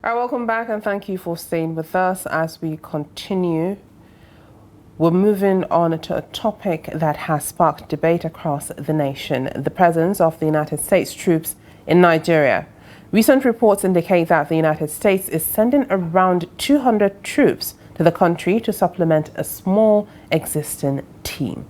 All right, welcome back and thank you for staying with us as we continue. We're moving on to a topic that has sparked debate across the nation, the presence of the United States troops in Nigeria. Recent reports indicate that the United States is sending around 200 troops to the country to supplement a small existing team.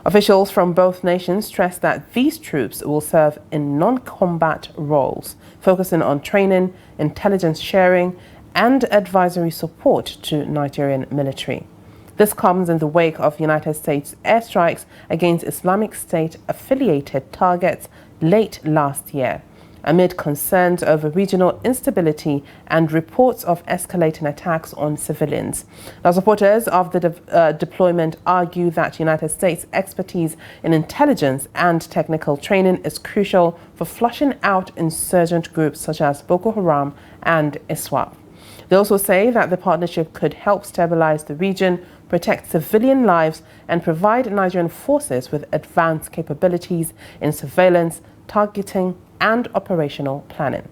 Officials from both nations stress that these troops will serve in non-combat roles, focusing on training, intelligence sharing, and advisory support to Nigerian military. This comes in the wake of United States airstrikes against Islamic State-affiliated targets late last year, amid concerns over regional instability and reports of escalating attacks on civilians. Now, supporters of the deployment argue that United States expertise in intelligence and technical training is crucial for flushing out insurgent groups such as Boko Haram and ISWAP. They also say that the partnership could help stabilize the region, protect civilian lives, and provide Nigerian forces with advanced capabilities in surveillance, targeting, and operational planning.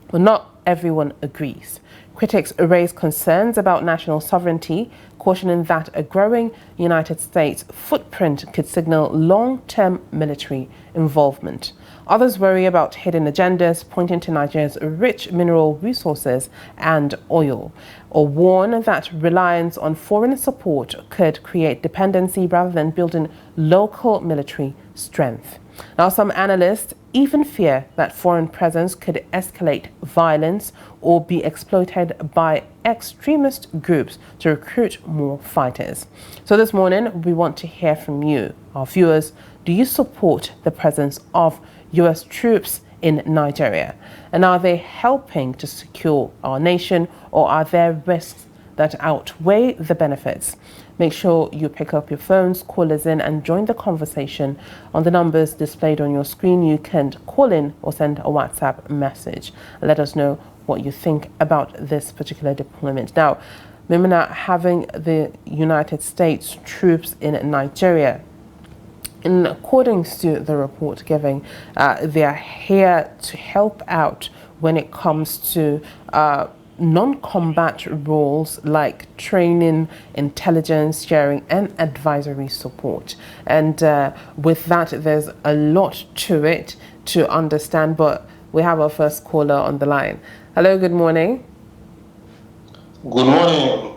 But not everyone agrees. Critics raise concerns about national sovereignty, cautioning that a growing United States footprint could signal long-term military involvement. Others worry about hidden agendas, pointing to Nigeria's rich mineral resources and oil, or warn that reliance on foreign support could create dependency rather than building local military strength. Now, some analysts even fear that foreign presence could escalate violence or be exploited by extremist groups to recruit more fighters. So this morning, we want to hear from you, our viewers. Do you support the presence of U.S. troops in Nigeria? And are they helping to secure our nation, or are there risks that outweigh the benefits? Make sure you pick up your phones, call us in and join the conversation on the numbers displayed on your screen. You can call in or send a WhatsApp message. Let us know what you think about this particular deployment. Now, Maimuna, having the United States troops in Nigeria, in accordance to the report given, they are here to help out when it comes to non-combat roles like training, intelligence sharing, and advisory support. And with that, there's a lot to it to understand, but we have our first caller on the line. Hello, good morning. Good morning,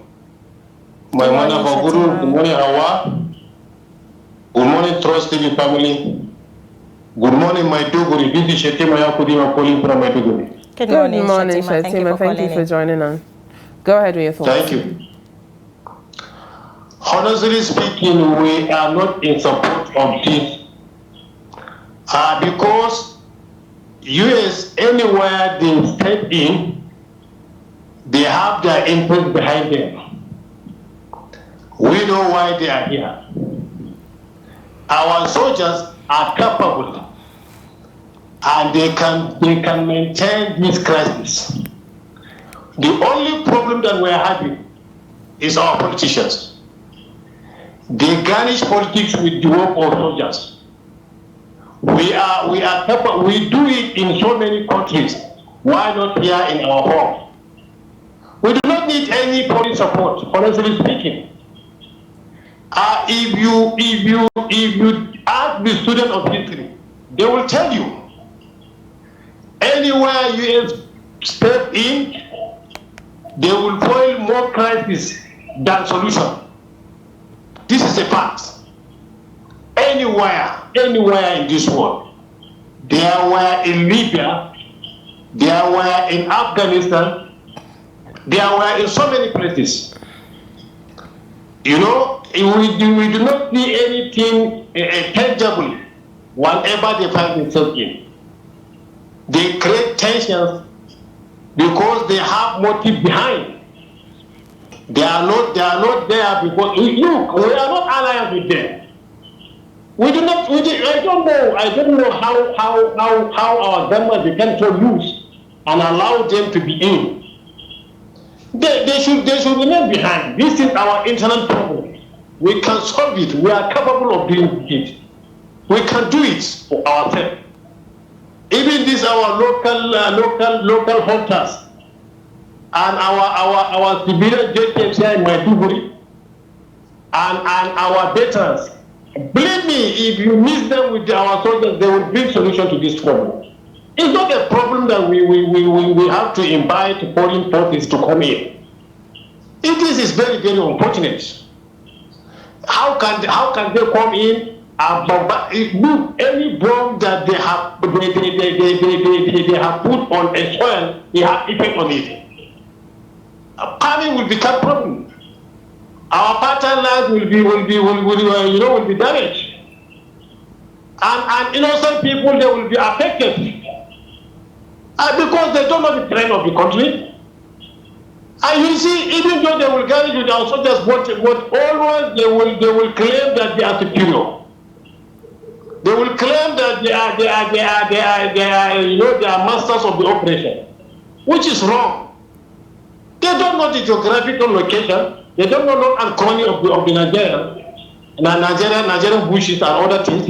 Maimuna, Bagudu. Good morning, Hauwa. Good morning, Trust TV family. Good morning, Maiduguri. This is Shetima Yakudima calling from Maiduguri. Good morning, Shetima. Thank you for joining us. Go ahead with your thoughts. Thank you. Honestly speaking, we are not in support of this because US, anywhere they step in, they have their interest behind them. We know why they are here. Our soldiers are capable and they can maintain this crisis. The only problem that we are having is our politicians. They garnish politics with the work of soldiers. We are capable. We do it in so many countries. Why not here in our home? We do not need any police support, honestly speaking. If you ask the student of history, they will tell you, anywhere US step in, they will find more crisis than solution. This is a fact. Anywhere in this world, they were in Libya, they were in Afghanistan, they were in so many places. You know, we do not see anything tangible whenever they find themselves in. They create tensions because they have motive behind. They are not there because look, we are not allied with them. I don't know how our government became so loose and allow them to be in. They should remain behind. This is our internal problem. We can solve it. We are capable of doing it. We can do it for ourselves. Even these our local hunters, and our civilian JTFs here in Maiduguri, and our veterans. Believe me, if you mix them with our soldiers, they will bring solution to this problem. It's not a problem that we have to invite foreign forces to come in. It is very, very unfortunate. How can they come in and bomb any bomb that they have put on a soil? They have effect on it. Farming will become a problem. Our fertile land will be damaged, and innocent people, they will be affected because they don't know the trend of the country. And you see, even though they will carry with our soldiers, but always they will claim that they are superior. They will claim that they are masters of the operation, which is wrong. They don't know the geographical location. They don't know not and corner of the Nigerian bushes and other things.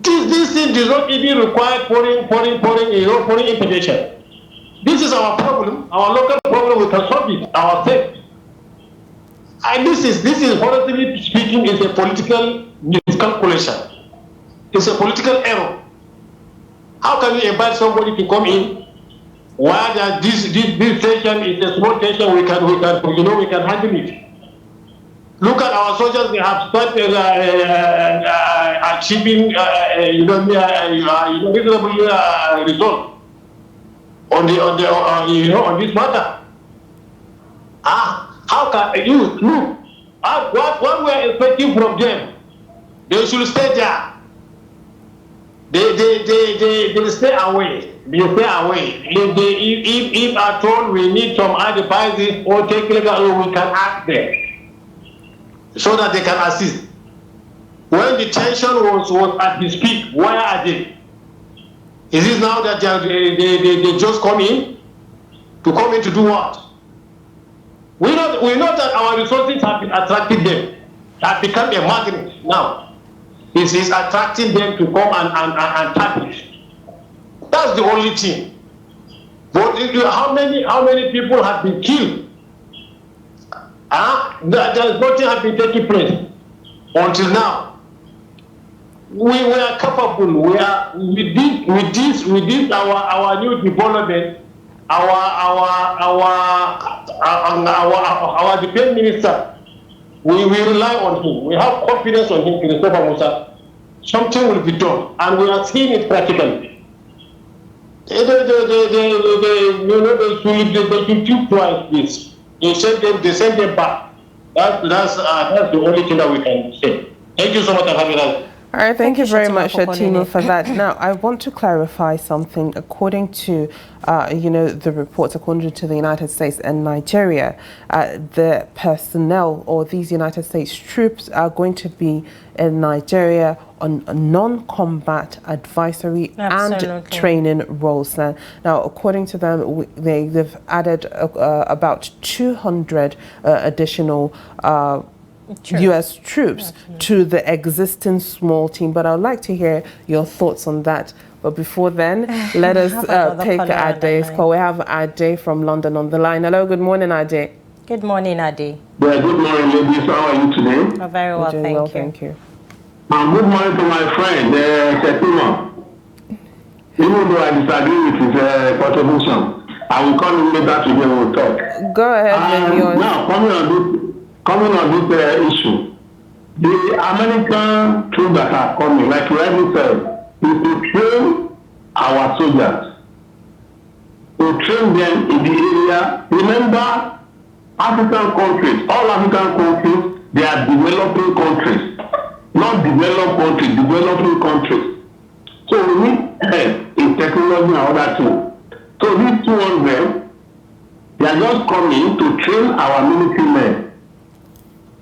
This thing does not even require foreign intervention. This is our problem, our local problem. We can solve it ourselves. And this is honestly speaking, is a political miscalculation. It's a political error. How can you invite somebody to come in? While this station is a small station, we can handle it. Look at our soldiers; they have started achieving reasonable result on this matter. How can you look? What we are expecting from them? They should stay there. They stay away. They stay away. If at all we need some advices or technical, we can ask them so that they can assist. When the tension was at its peak, where are they? Is it now that they just come in to do what? We know that our resources have been attracting them, have become a magnet now. It is attracting them to come and tap it. That's the only thing. But how many people have been killed? There's nothing has been taking place until now. We are capable. We are with this our new development. Our defense minister. We rely on him. We have confidence on him, Christopher Musa. Something will be done, and we are seeing it practically. They should think twice, please. They send them back. That's the only thing that we can say. Thank you so much for having us. All right, thank you very much, Timo, for that. Now, I want to clarify something. According to, the reports, according to the United States and Nigeria, the personnel or these United States troops are going to be in Nigeria on non-combat advisory and training roles. Now, according to them, they've added about 200 additional U.S. troops to the existing small team. But I'd like to hear your thoughts on that. But before then, let us take Ade's call. We have Ade from London on the line. Hello, good morning, Ade. Good morning, Ade. Yeah, good morning, ladies. How are you today? Oh, very well, thank you. Good morning to my friend, Timo. Even though I disagree with his contribution, I will call him later today. We'll talk. Go ahead with yours. Now, coming on this issue, the American troops that are coming, like you already said, is to train our soldiers, to train them in the area. Remember, African countries, all African countries, they are developing countries, not developed countries, developing countries. So we need help in technology and other things. So these 200, they are just coming to train our military men.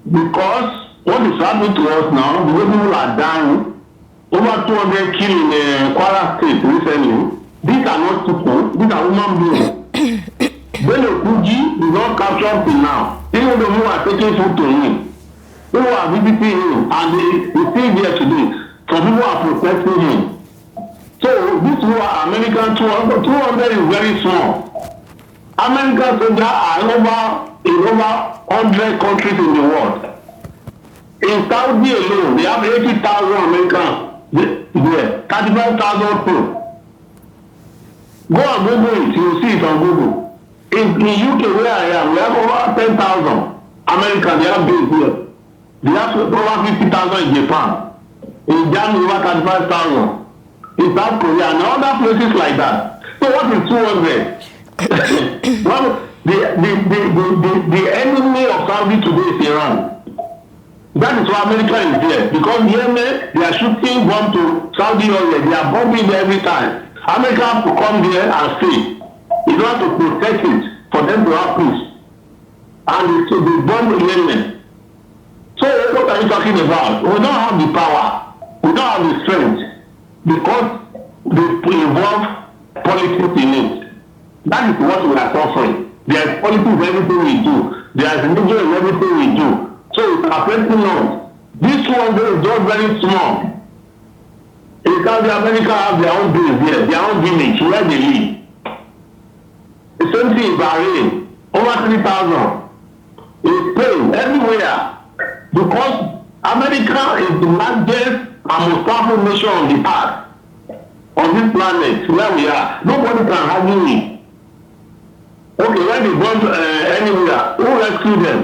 Because what is happening to us now, the way people are dying, over 200 killed in Kwara State recently. These are not people, these are human beings. Bello Kuji is not captured till now. Even though who are taking food to him, who are visiting him, and he's still here today. Some people are protecting him. So these who are American 200 is very small. American soldiers are in over 100 countries in the world. In Saudi alone, they have 80,000 Americans there, 35,000 troops. Go and Google it, you'll see it on Google. In UK, where I am, we have over 10,000 Americans, they have base here. They have over 50,000 in Japan. In Germany, over 35,000. In South Korea, and other places like that. So what is 200? Well, the enemy of Saudi today is Iran. That is why America is there. Because Yemen, they are shooting bomb to Saudi Arabia. They are bombing there every time. America have to come there and stay in order to protect it for them to have peace. And so they bomb Yemen. So what are you talking about? We don't have the power. We don't have the strength. Because they involve politics in it. That is what we are suffering. There is politics in everything we do. There is religion in everything we do. So it's affecting us. This one is just very small. In South America have their own base here, their own village where they live. The same thing in Bahrain, over 3,000. In Spain, everywhere. Because America is the largest and most powerful nation on the earth, on this planet where we are. Nobody can argue it. Okay, when they bomb anywhere, who rescued them?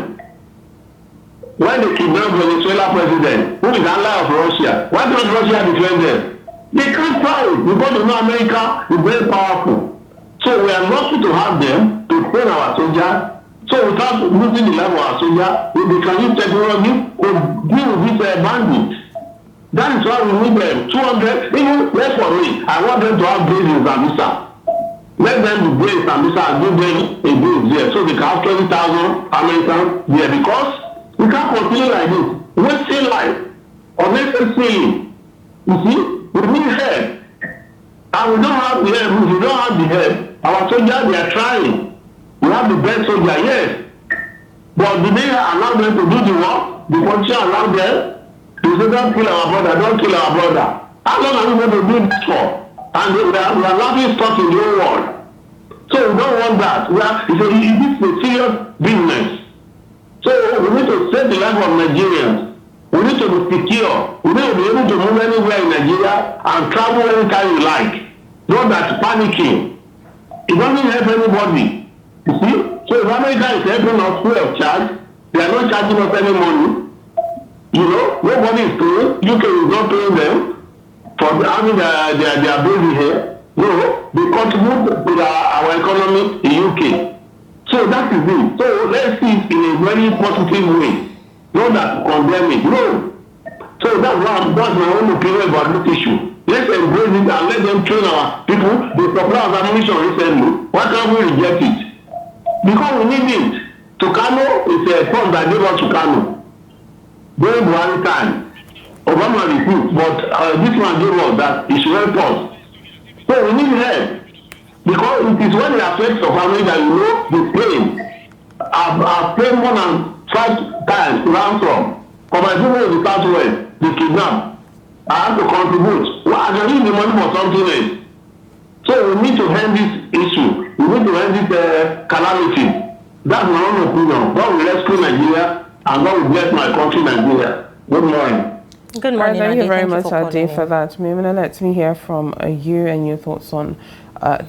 When they kidnapped Venezuela president, who is ally of Russia, why don't Russia defend them? They can't fight because they know America is very powerful. So we are lucky to have them to train our soldiers. So without losing the life of our soldiers, they can use technology to deal with these bandits. That is why we need them. 200, even less for me. I want them to have base in Zambia. Let them be based in Zambia and give them a base there so they can have 20,000 Americans there because we can't continue like this. Wasting life unnecessarily. You see, we need help. And we don't have the help. If we don't have the help, our soldiers, they are trying. We have the best soldier, yes. But do they allow them to do the work? The politicians allow them? They say, don't kill our brother, don't kill our brother. How long are we going to do this for? And we are laughing stock in the whole world. So we don't want that. This is a serious business. So we need to save the life of Nigerians. We need to be secure. We need to be able to move anywhere in Nigeria and travel anytime you like. Not that panicking. It doesn't help anybody. You see? So if America is helping us free of charge, they are not charging us any money. You know, nobody is paying. UK is not paying them for having their baby here. No, they contribute to our economy in UK. So that is it. So let's see it in a very positive way. Not that to condemn it. No. So that's my own opinion about this issue. Let's embrace it and let them train our people. They supply us ammunition recently. Why can't we reject it? Because we need it. Tucano is a force that gave us Tucano. During Buhari time, Obama refused, but this one gave us that it should help us. So we need help. Because it is when the effects of family that you know the pain. I've paid more than 5 times ransom. For my people in the Southwest, they kidnapped. I have to contribute. Well, I can use the money for something else. So we need to end this issue. We need to end this calamity. That's my own opinion. God will rescue Nigeria and God will bless my country, Nigeria. Good morning. Good morning. Thank you very much, Adi, for that. Maimuna, let me hear from you and your thoughts on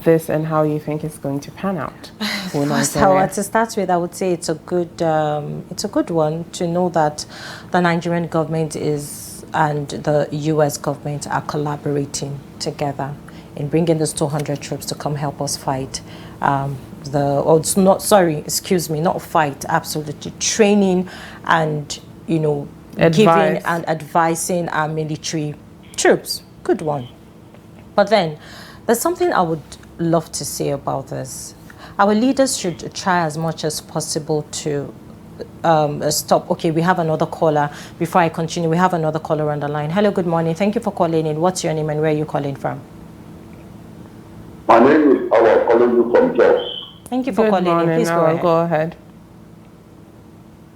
this and how you think it's going to pan out. First, to start with, I would say it's a good one to know that the Nigerian government and the U.S. government are collaborating together in bringing these 200 troops to come help us fight absolutely training and, you know, giving and advising our military troops. Good one. But then there's something I would love to say about this. Our leaders should try as much as possible to stop. Okay, we have another caller. Before I continue, we have another caller on the line. Hello, good morning. Thank you for calling in. What's your name and where are you calling from? My name is Hauwa, calling you from Jos. Thank you for calling in. Please go ahead.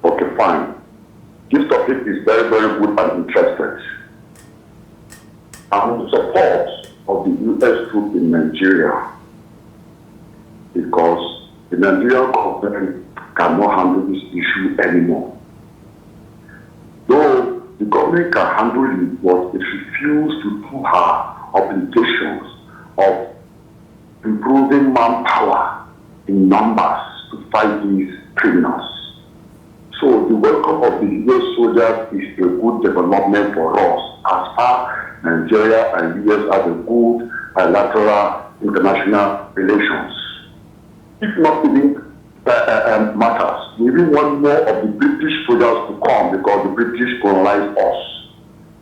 Okay, fine. This topic is very, very good and interesting. I'm in support of the U.S. troop in Nigeria because the Nigerian government cannot handle this issue anymore. Though the government can handle it, but it refused to do her obligations of improving manpower in numbers to fight these criminals. So the welcome of the US soldiers is a good development for us as far Nigeria and US have a good bilateral international relations. If not even matters, we really want more of the British soldiers to come because the British colonized us.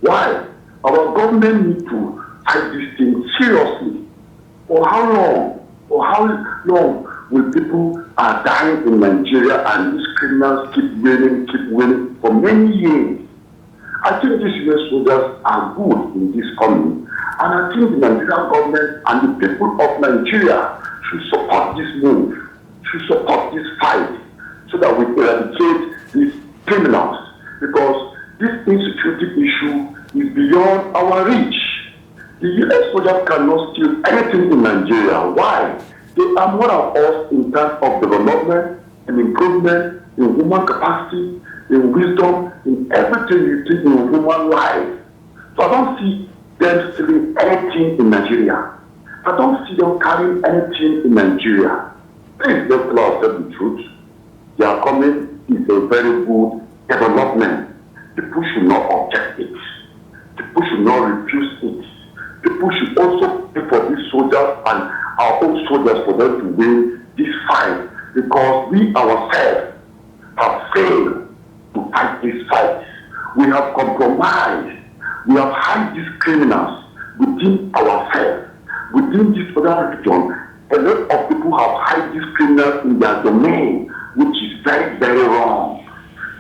Why? Our government needs to fight this thing seriously. For how long? For how long will people are dying in Nigeria and these criminals keep winning for many years? I think these US soldiers are good in this coming, and I think the Nigerian government and the people of Nigeria should support this move, should support this fight, so that we eradicate these criminals, because this insecurity issue is beyond our reach. The US soldiers cannot steal anything in Nigeria. Why? They are more of us in terms of development and improvement in human capacity, in wisdom, in everything you think in human life. So I don't see them stealing anything in Nigeria. I don't see them carrying anything in Nigeria. Please let's tell ourselves the truth. Their coming is a very good development. People should not object it. People should not refuse it. People should also pay for these soldiers and our own soldiers for them to win this fight, because we ourselves have failed to fight this fight. We have compromised. We have hid these criminals within ourselves, within this other region. A lot of people have hid these criminals in their domain, which is very, very wrong.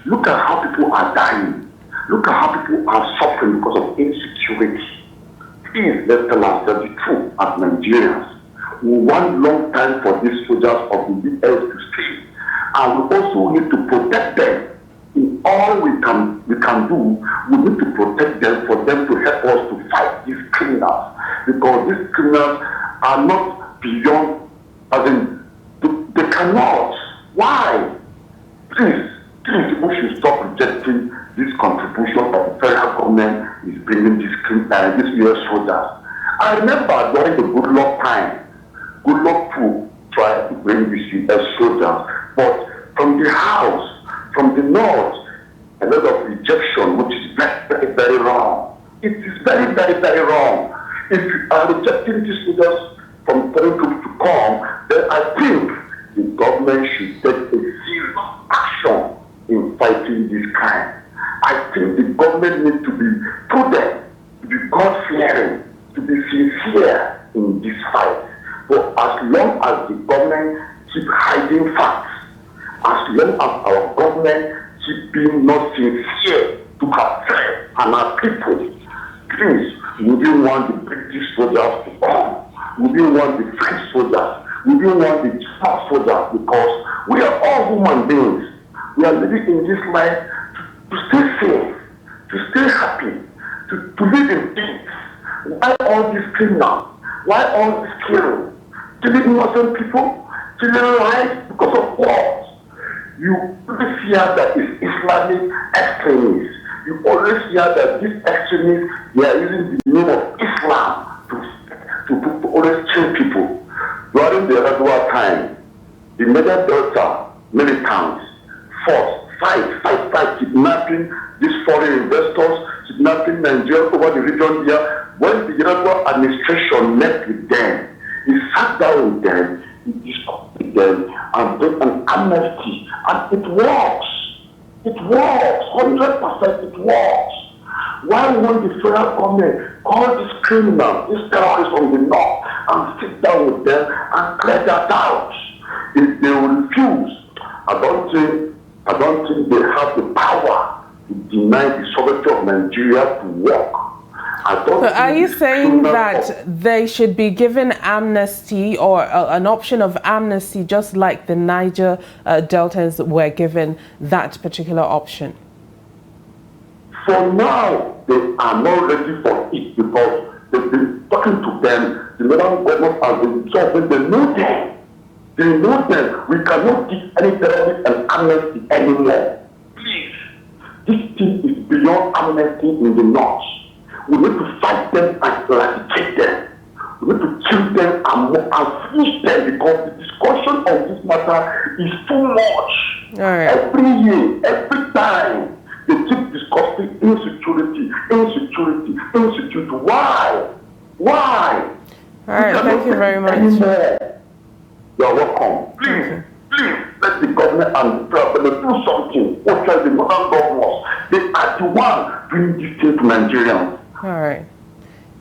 Look at how people are dying. Look at how people are suffering because of insecurity. Please let's tell ourselves the truth as Nigerians. We want long time for these soldiers of the US to stay, and we also need to protect them. In all we can do, we need to protect them for them to help us to fight these criminals, because these criminals are not beyond, as in, they cannot. Why? Please, we should stop rejecting this contribution that the federal government is bringing these US soldiers. I remember during the Goodluck time, Goodluck too tried to bring these US soldiers, but from the house, from the north, a lot of rejection, which is very, very, very wrong. It is very, very, very wrong. If you are rejecting these soldiers from foreign troops to come, then I think the government should take a serious action in fighting this crime. I think the government needs to be prudent, to be God-fearing, to be sincere in this fight. But as long as the government keep hiding facts, as long as our government keep being not sincere to herself and our people, please, we don't want the British soldiers to come. We don't want the French soldiers. We don't want the German soldiers, because we are all human beings. We are living in this life to stay safe, to stay happy, to live in peace. Why all these criminals? Why all this killing? Killing innocent people? Killing lives because of what? You always hear that it's Islamic extremists. You always hear that these extremists, they are using the name of Islam to always kill people. During the Adamu time, the Niger Delta militants fought, fight, kidnapping these foreign investors, kidnapping Nigeria over the region here. When the Adamu administration met with them, he sat down with them, he discussed with them, and did an amnesty, and it works. It works, 100% it works. Why won't the federal government call these criminals, these terrorists from the north, and sit down with them and clear that out? If they will refuse, I don't think they have the power to deny the sovereignty of Nigeria to work. So are you saying that they should be given amnesty, or an option of amnesty, just like the Niger Deltans were given that particular option? For now, they are not ready for it, because they've been talking to them. The Nigerian government has been talking. They know them. They know that we cannot give any terrorist an amnesty anymore. Please, this thing is beyond amnesty in the north. We need to fight them and eradicate them. We need to kill them and finish them, because the discussion on this matter is too much. All right. Every year, every time, they keep discussing insecurity. Why? Why? All right, thank you very much. You're welcome. Please, let the government and the president do something. What are the modern governors? They are the one bringing this thing to Nigerians. All right.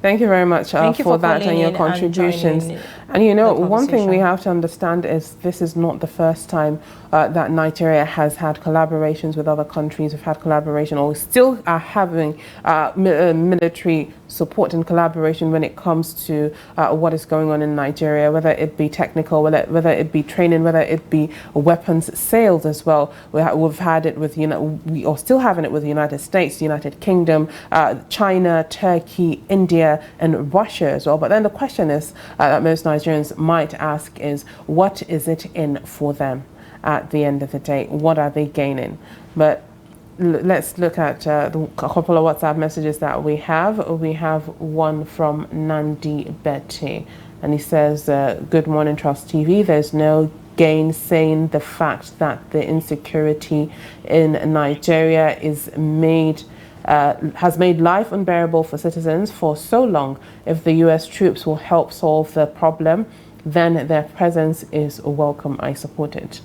Thank you very much for that and your contributions. And you know, one thing we have to understand is this is not the first time that Nigeria has had collaborations with other countries. We've had collaboration, or we still are having military support and collaboration when it comes to what is going on in Nigeria, whether it be technical, whether it be training, whether it be weapons sales as well. We've had it with, we are still having it with the United States, the United Kingdom, China, Turkey, India, and Russia as well. But then the question is that most Nigerians might ask is, what is it in for them at the end of the day? What are they gaining? But let's look at a couple of WhatsApp messages that we have. We have one from Nandi Betty, and he says, good morning, Trust TV. There's no gainsaying the fact that the insecurity in Nigeria has made life unbearable for citizens for so long. If the US troops will help solve the problem, then their presence is welcome. I support it.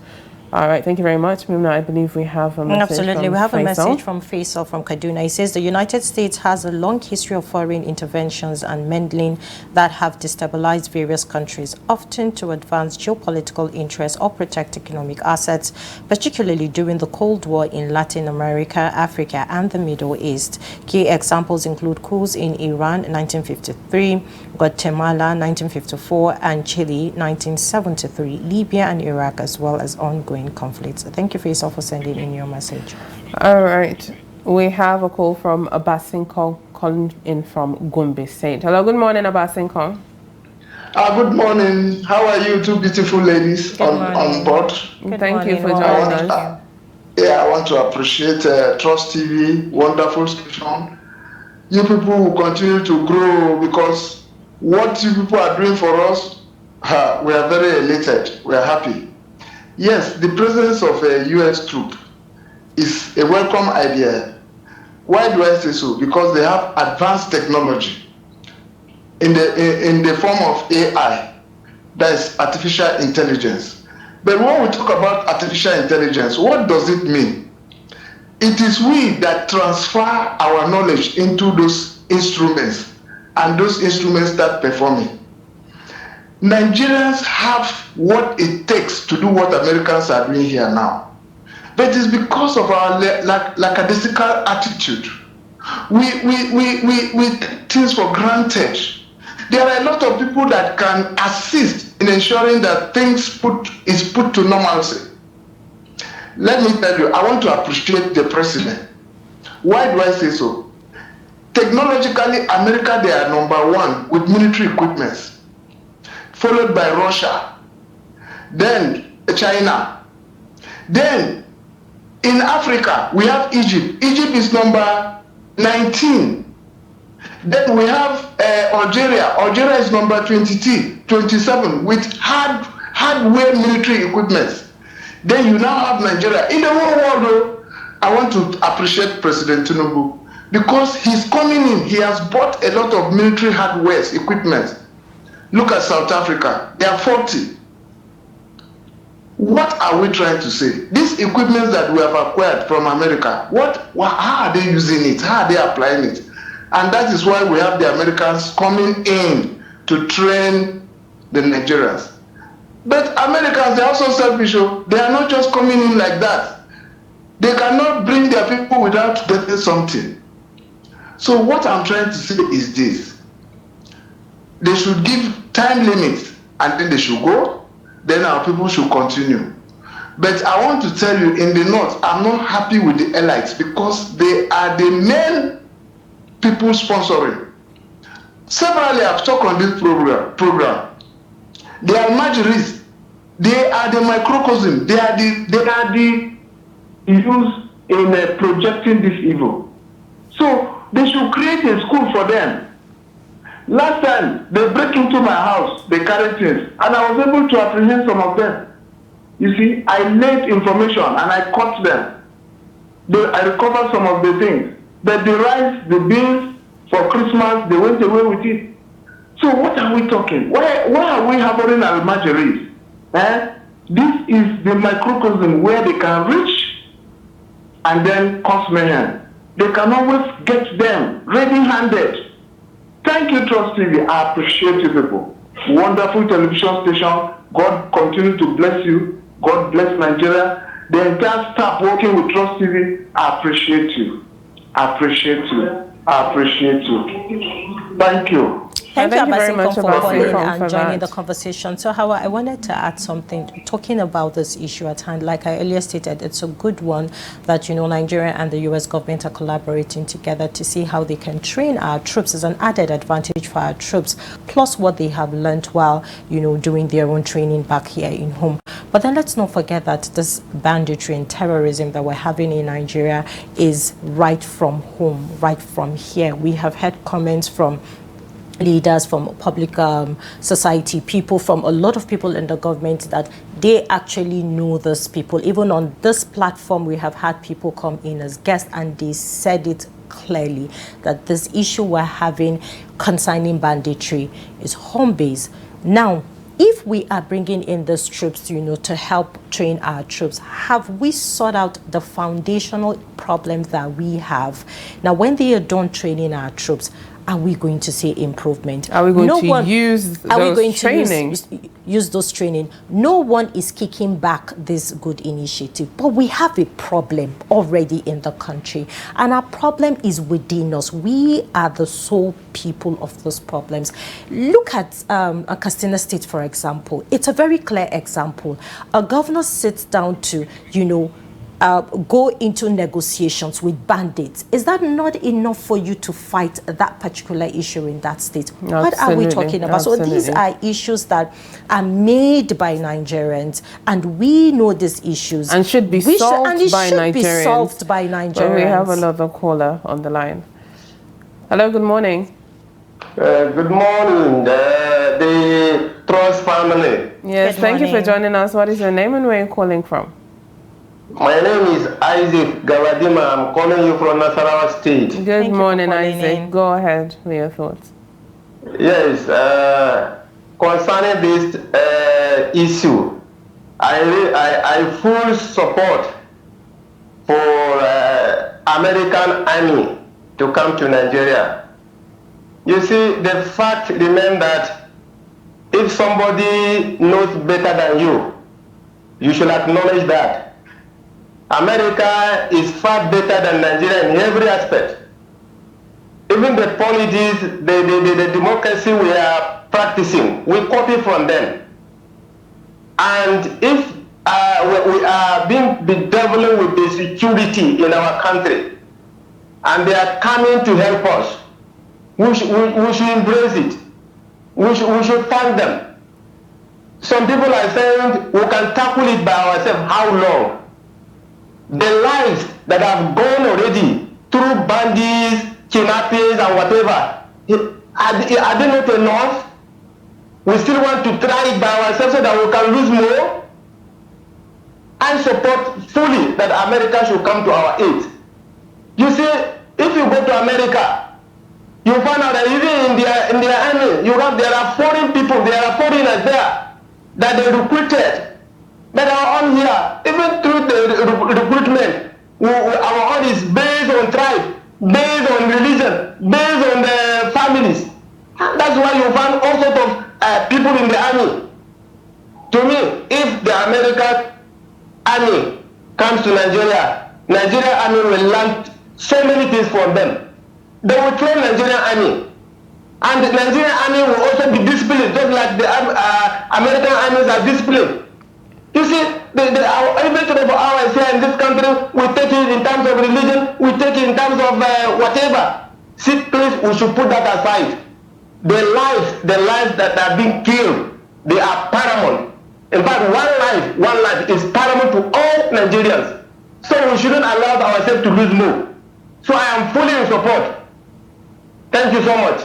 All right, thank you very much, Maimuna. I believe we have a message. Absolutely, we have Faisal. a message from Faisal from Kaduna. He says the United States has a long history of foreign interventions and meddling that have destabilized various countries, often to advance geopolitical interests or protect economic assets, particularly during the Cold War in Latin America, Africa, and the Middle East. Key examples include coups in Iran 1953, Guatemala 1954, and Chile 1973, Libya and Iraq, as well as ongoing conflicts. Thank you, Faisal, for sending in your message. All right. We have a call from Abasinko calling in from Gombe State. Hello, good morning, Abasinko. Good morning. How are you two beautiful ladies on board? Thank you for joining us. I want to appreciate Trust TV, wonderful station. You people will continue to grow, because what you people are doing for us, we are very elated. We are happy. Yes, the presence of a US troop is a welcome idea. Why do I say so? Because they have advanced technology in the form of AI, that is artificial intelligence. But when we talk about artificial intelligence, what does it mean? It is we that transfer our knowledge into those instruments, and those instruments start performing. Nigerians have what it takes to do what Americans are doing here now. But it's because of our lackadaisical attitude. We take things for granted. There are a lot of people that can assist in ensuring that things is put to normalcy. Let me tell you, I want to appreciate the president. Why do I say so? Technologically, America, they are #1 with military equipment, followed by Russia, then China. Then in Africa, we have Egypt. Egypt is number 19. Then we have Algeria. Algeria is number 27 with hardware military equipment. Then you now have Nigeria. In the whole world, though, I want to appreciate President Tinubu, because he's coming in. He has bought a lot of military hardware equipment. Look at South Africa. They are 40. What are we trying to say? These equipment that we have acquired from America, how are they using it? How are they applying it? And that is why we have the Americans coming in to train the Nigerians. But Americans, they're also selfish. They are not just coming in like that. They cannot bring their people without getting something. So what I'm trying to say is this. They should give time limits, and then they should go. Then our people should continue. But I want to tell you, in the north, I'm not happy with the elites, because they are the main people sponsoring. Severally, I've talked on this program. The Almajiris, They are the microcosm. They are the use in projecting this evil. So they should create a school for them. Last time they break into my house, they carry things, and I was able to apprehend some of them. You see, I laid information and I caught them. I recovered some of the things. But the rice, the beans for Christmas, they went away with it. So what are we talking? Why are we harboring Almajiris? This is the microcosm where they can reach and then cause mayhem. They can always get them ready-handed. Thank you, Trust TV. I appreciate you people. Wonderful television station. God continue to bless you. God bless Nigeria. The entire staff working with Trust TV, I appreciate you. I appreciate you. I appreciate you. Thank you. Thank you very much for calling and joining the conversation. So, Hauwa, I wanted to add something, talking about this issue at hand. Like I earlier stated, it's a good one that, Nigeria and the U.S. government are collaborating together to see how they can train our troops as an added advantage for our troops, plus what they have learned while, doing their own training back here in home. But then let's not forget that this banditry and terrorism that we're having in Nigeria is right from home, right from here. We have had comments from leaders, from public society, people, from a lot of people in the government that they actually know these people. Even on this platform, we have had people come in as guests and they said it clearly that this issue we're having concerning banditry is home-based. Now, if we are bringing in these troops, to help train our troops, have we sought out the foundational problems that we have? Now, when they are done training our troops, are we going to see improvement? Are we going to use those trainings? Use those training. No one is kicking back this good initiative, but we have a problem already in the country, and our problem is within us. We are the sole people of those problems. Look at Katsina State, for example. It's a very clear example. A governor sits down to, go into negotiations with bandits. Is that not enough for you to fight that particular issue in that state? Absolutely. What are we talking about? Absolutely. So these are issues that are made by Nigerians, and we know these issues. And should be solved by Nigerians. Be solved by Nigerians. Well, we have another caller on the line. Hello, good morning. Good morning, the Trust family. Yes, thank you for joining us. What is your name and where are you calling from? My name is Isaac Gawadima. I'm calling you from Nasarawa State. Good morning, Isaac. Go ahead with your thoughts. Yes, concerning this issue, I full support for American Army to come to Nigeria. You see, the fact remains that if somebody knows better than you, you should acknowledge that. America is far better than Nigeria in every aspect. Even the politics, the democracy we are practicing, we copy from them. And if we are being bedeviled with the security in our country, and they are coming to help us, we should embrace it. We should thank them. Some people are saying we can tackle it by ourselves. How long? The lives that have gone already through bandits, kidnappings, and whatever, are they not enough? We still want to try it by ourselves so that we can lose more? I support fully that America should come to our aid. You see, if you go to America, you find out that even in their army, there are foreign people, there are foreigners there that they recruited that are on here. Even through the recruitment, our own is based on tribe, based on religion, based on the families. That's why you find all sorts of people in the army. To me, if the American army comes to Nigeria, Nigerian army will learn so many things from them. They will train Nigerian army. And the Nigerian army will also be disciplined, just like the American armies are disciplined. You see, everything of ours here in this country, we take it in terms of religion, we take it in terms of whatever. See, please, we should put that aside. The lives that are being killed, they are paramount. In fact, one life is paramount to all Nigerians. So we shouldn't allow ourselves to lose more. So I am fully in support. Thank you so much.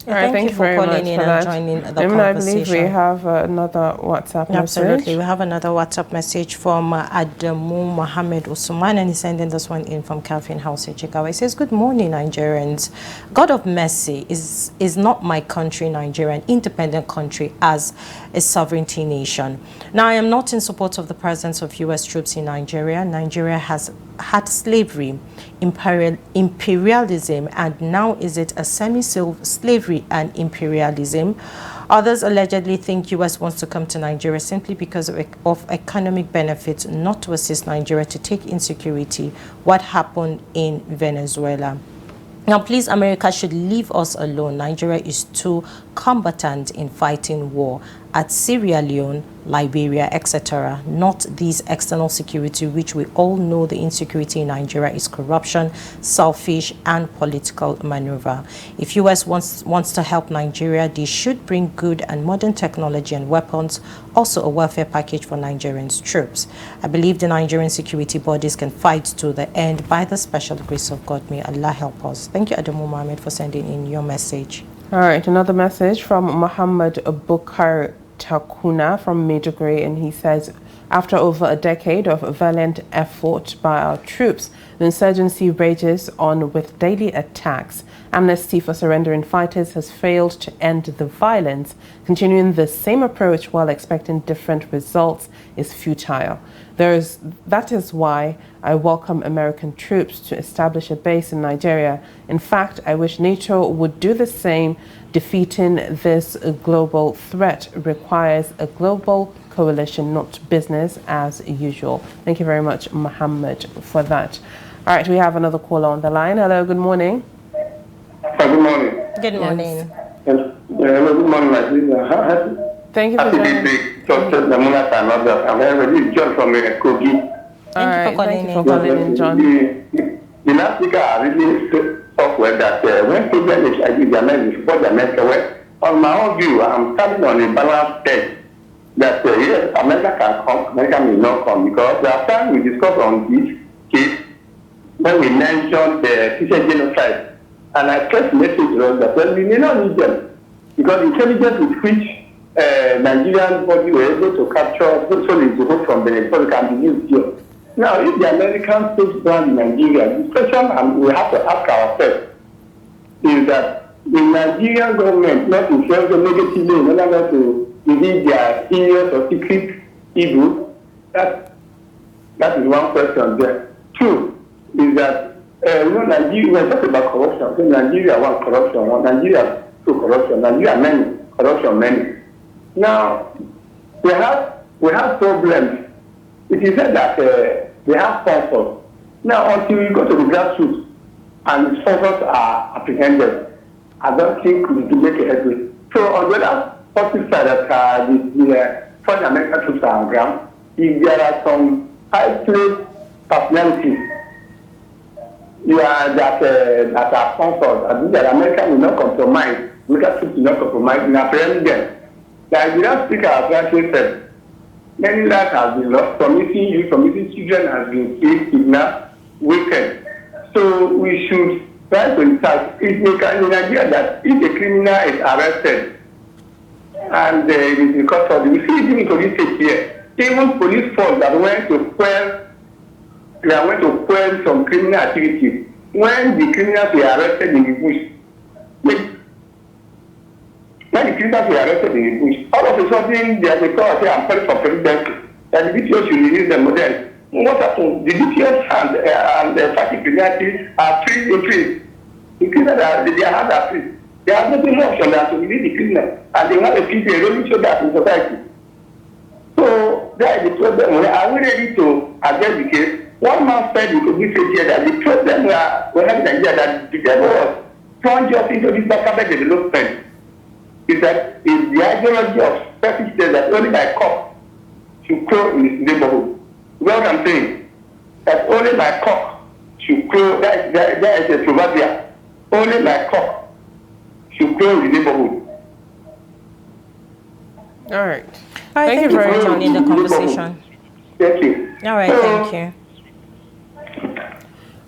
All right, thank you for calling in and joining the conversation. I believe we have another WhatsApp message. Absolutely. We have another WhatsApp message from Adamu Mohammed Usman, and he's sending this one in from Calvin House in Kiyawa. He says, "Good morning, Nigerians. God of mercy is not my country, Nigeria, an independent country as a sovereignty nation. Now, I am not in support of the presence of U.S. troops in Nigeria. Nigeria has had slavery, imperialism, and now is it a semi-slavery and imperialism? Others allegedly think U.S. wants to come to Nigeria simply because of economic benefits, not to assist Nigeria to take insecurity. What happened in Venezuela? Now, please, America should leave us alone. Nigeria is too combatant in fighting war at Sierra Leone, Liberia, etc. Not these external security, which we all know the insecurity in Nigeria is corruption, selfish, and political maneuver. If U.S. wants to help Nigeria, they should bring good and modern technology and weapons, also a welfare package for Nigerians troops. I believe the Nigerian security bodies can fight to the end by the special grace of God. May Allah help us." Thank you, Adamu Mohammed, for sending in your message. All right, another message from Muhammad Bukar Takuna from Maiduguri, and he says, after over a decade of valiant effort by our troops, the insurgency rages on with daily attacks. Amnesty for surrendering fighters has failed to end the violence. Continuing the same approach while expecting different results is futile. That is why I welcome American troops to establish a base in Nigeria. In fact, I wish NATO would do the same. Defeating this global threat requires a global coalition, not business as usual. Thank you very much, Muhammad, for that. All right, we have another caller on the line. Hello, good morning. Good morning. Good morning. Yes. Hello, good morning, my sister. Thank you for joining. Maimuna and others. I'm very John from Kogi. Thank you for calling in, John. The last speaker really talked well that when problem is like the support America, well, on my own view, I'm standing on a balanced stage that yes, America can come, America may not come, because the time we discussed on this case, when we mentioned the Christian genocide, and I pressed message was that well, we may not need them, because intelligence with which Nigerian body were able to capture solid vote from Venezuela can be used here. Now, if the Americans take down Nigeria, the question we have to ask ourselves is that the Nigerian government not to share the negatively in order to reveal their serious or secret evil. That is one question there. Two is that Nigeria, we're talking about corruption. So Nigeria wants corruption, Nigeria two corruption, Nigeria many corruption many. Now we have problems. It is said that they have sponsors. Now until we go to the grassroots and the sponsors are apprehended, I don't think we can make a headway. So on the other positive side that the foreign American troops are on ground, if there are some high-placed personalities that are sponsored, I think that America will not compromise, American troops will not compromise in apprehending them. The Nigerian speaker has actually said, many lives have been lost, some missing youth, some missing children has been killed, kidnapped, wicked. So we should try to decide in Nigeria that if a criminal is arrested and it is in custody, we see it in police state here. Even police force that went to quell some criminal activity. When the criminals were arrested in the bush, all of a sudden they are the call say I'm calling for presidency. And the DPO should release them. Then what happened? The DPO and the party criminality are free in free. The criminals they are free. They have nothing more option than to release the criminal, and they want to keep a rolling shoulder in society. So that is the problem. Are we ready to address the case? One man said we could be here that the problem we have in Nigeria that the devil was plunged us into this backward development is that is the ideology of selfish that only my cock should crow in his neighborhood. Well, I'm saying that only my cock should crow. That is a proverb. Only my cock should crow in the neighborhood. All right. All right, thank you for joining the conversation. Thank you. All right, thank you.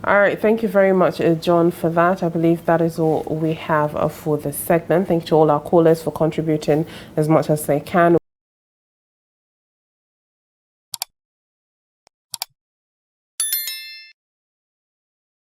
All right, thank you very much, John, for that. I believe that is all we have for this segment. Thank you to all our callers for contributing as much as they can.